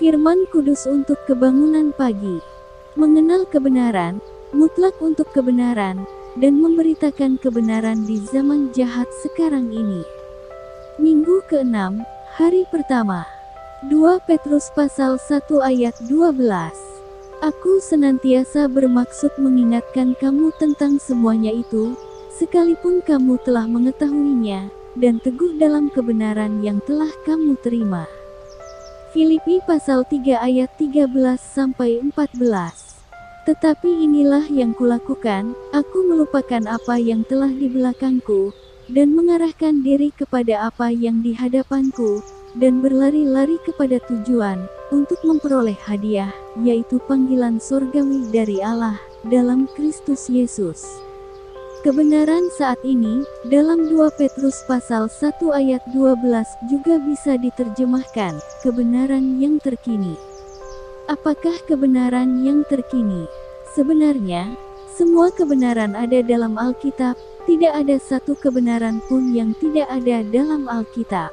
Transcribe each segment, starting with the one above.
Firman Kudus untuk kebangunan pagi. Mengenal kebenaran, mutlak untuk kebenaran, dan memberitakan kebenaran di zaman jahat sekarang ini. Minggu ke-6, hari pertama. 2 Petrus pasal 1 ayat 12. Aku senantiasa bermaksud mengingatkan kamu tentang semuanya itu, sekalipun kamu telah mengetahuinya, dan teguh dalam kebenaran yang telah kamu terima. Filipi pasal 3 ayat 13-14. Tetapi inilah yang kulakukan, aku melupakan apa yang telah di belakangku, dan mengarahkan diri kepada apa yang di hadapanku, dan berlari-lari kepada tujuan, untuk memperoleh hadiah, yaitu panggilan surgawi dari Allah, dalam Kristus Yesus. Kebenaran saat ini, dalam 2 Petrus pasal 1 ayat 12 juga bisa diterjemahkan, kebenaran yang terkini. Apakah kebenaran yang terkini? Sebenarnya, semua kebenaran ada dalam Alkitab, tidak ada satu kebenaran pun yang tidak ada dalam Alkitab.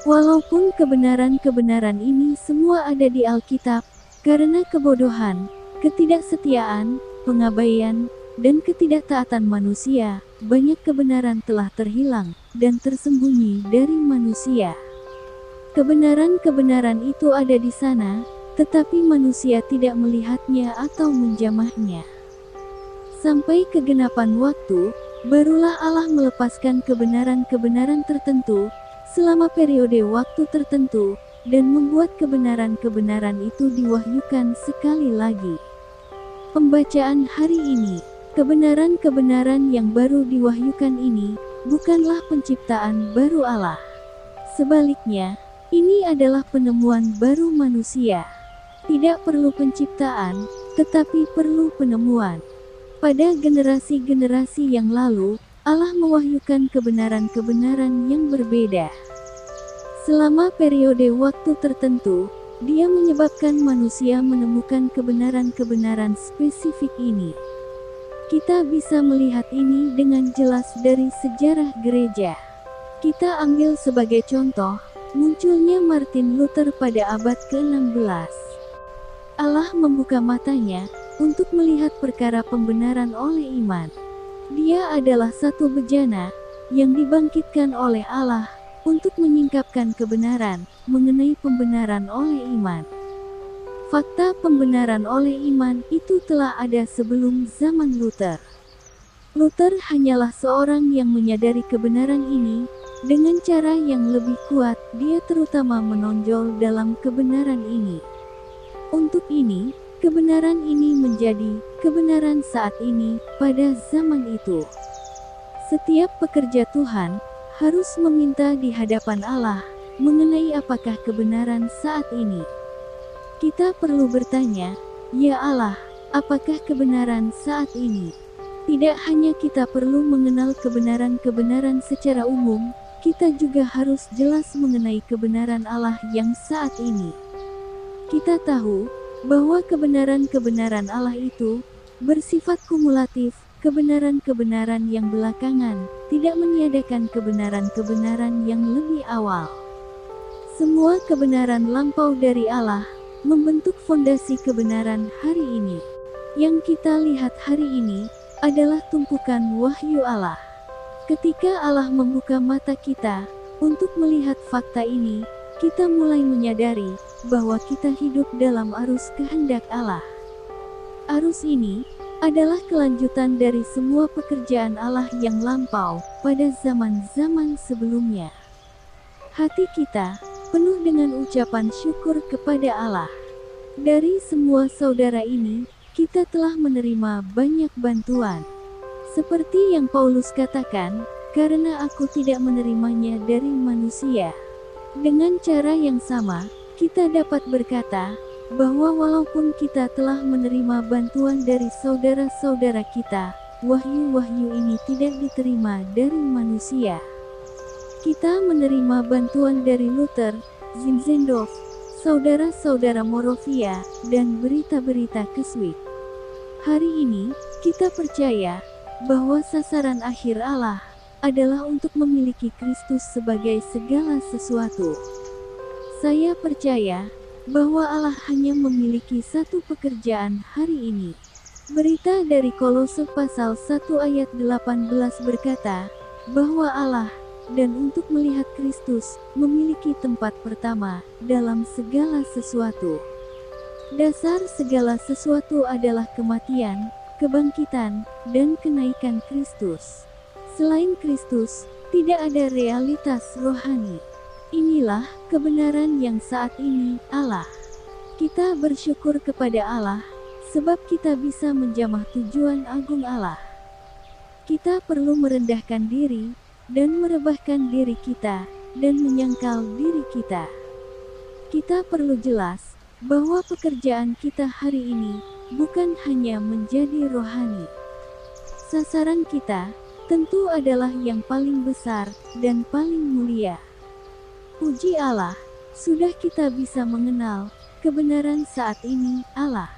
Walaupun kebenaran-kebenaran ini semua ada di Alkitab, karena kebodohan, ketidaksetiaan, pengabaian, dan ketidaktaatan manusia, banyak kebenaran telah terhilang, dan tersembunyi dari manusia. Kebenaran-kebenaran itu ada di sana, tetapi manusia tidak melihatnya atau menjamahnya. Sampai kegenapan waktu, barulah Allah melepaskan kebenaran-kebenaran tertentu, selama periode waktu tertentu, dan membuat kebenaran-kebenaran itu diwahyukan sekali lagi. Pembacaan hari ini. Kebenaran-kebenaran yang baru diwahyukan ini, bukanlah penciptaan baru Allah. Sebaliknya, ini adalah penemuan baru manusia. Tidak perlu penciptaan, tetapi perlu penemuan. Pada generasi-generasi yang lalu, Allah mewahyukan kebenaran-kebenaran yang berbeda. Selama periode waktu tertentu, Dia menyebabkan manusia menemukan kebenaran-kebenaran spesifik ini. Kita bisa melihat ini dengan jelas dari sejarah gereja. Kita ambil sebagai contoh, munculnya Martin Luther pada abad ke-16. Allah membuka matanya, untuk melihat perkara pembenaran oleh iman. Dia adalah satu bejana, yang dibangkitkan oleh Allah, untuk menyingkapkan kebenaran, mengenai pembenaran oleh iman. Fakta pembenaran oleh iman itu telah ada sebelum zaman Luther. Luther hanyalah seorang yang menyadari kebenaran ini, dengan cara yang lebih kuat, dia terutama menonjol dalam kebenaran ini. Untuk ini, kebenaran ini menjadi kebenaran saat ini, pada zaman itu. Setiap pekerja Tuhan, harus meminta di hadapan Allah, mengenai apakah kebenaran saat ini. Kita perlu bertanya, ya Allah, apakah kebenaran saat ini? Tidak hanya kita perlu mengenal kebenaran-kebenaran secara umum, kita juga harus jelas mengenai kebenaran Allah yang saat ini. Kita tahu, bahwa kebenaran-kebenaran Allah itu, bersifat kumulatif, kebenaran-kebenaran yang belakangan, tidak meniadakan kebenaran-kebenaran yang lebih awal. Semua kebenaran lampau dari Allah, membentuk fondasi kebenaran hari ini. Yang kita lihat hari ini, adalah tumpukan wahyu Allah. Ketika Allah membuka mata kita, untuk melihat fakta ini, kita mulai menyadari, bahwa kita hidup dalam arus kehendak Allah. Arus ini, adalah kelanjutan dari semua pekerjaan Allah yang lampau, pada zaman-zaman sebelumnya. Hati kita, penuh dengan ucapan syukur kepada Allah. Dari semua saudara ini, kita telah menerima banyak bantuan. Seperti yang Paulus katakan, karena aku tidak menerimanya dari manusia. Dengan cara yang sama, kita dapat berkata, bahwa walaupun kita telah menerima bantuan dari saudara-saudara kita, wahyu-wahyu ini tidak diterima dari manusia. Kita menerima bantuan dari Luther, Zinzendorf, saudara-saudara Moravia, dan berita-berita Keswick. Hari ini, kita percaya, bahwa sasaran akhir Allah, adalah untuk memiliki Kristus sebagai segala sesuatu. Saya percaya, bahwa Allah hanya memiliki satu pekerjaan hari ini. Berita dari Kolose pasal 1 ayat 18 berkata, bahwa Allah, dan untuk melihat Kristus, memiliki tempat pertama dalam segala sesuatu. Dasar segala sesuatu adalah kematian, kebangkitan, dan kenaikan Kristus. Selain Kristus, tidak ada realitas rohani. Inilah kebenaran yang saat ini Allah. Kita bersyukur kepada Allah, sebab kita bisa menjamah tujuan agung Allah. Kita perlu merendahkan diri, dan merebahkan diri kita, dan menyangkal diri kita. Kita perlu jelas, bahwa pekerjaan kita hari ini, bukan hanya menjadi rohani. Sasaran kita, tentu adalah yang paling besar, dan paling mulia. Puji Allah, sudah kita bisa mengenal, kebenaran saat ini, Allah.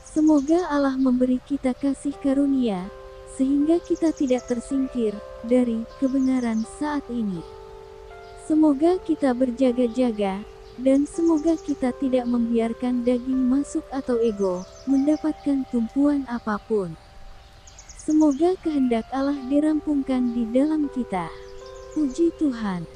Semoga Allah memberi kita kasih karunia, sehingga kita tidak tersingkir dari kebenaran saat ini. Semoga kita berjaga-jaga, dan semoga kita tidak membiarkan daging masuk atau ego mendapatkan tumpuan apapun. Semoga kehendak Allah dirampungkan di dalam kita. Puji Tuhan.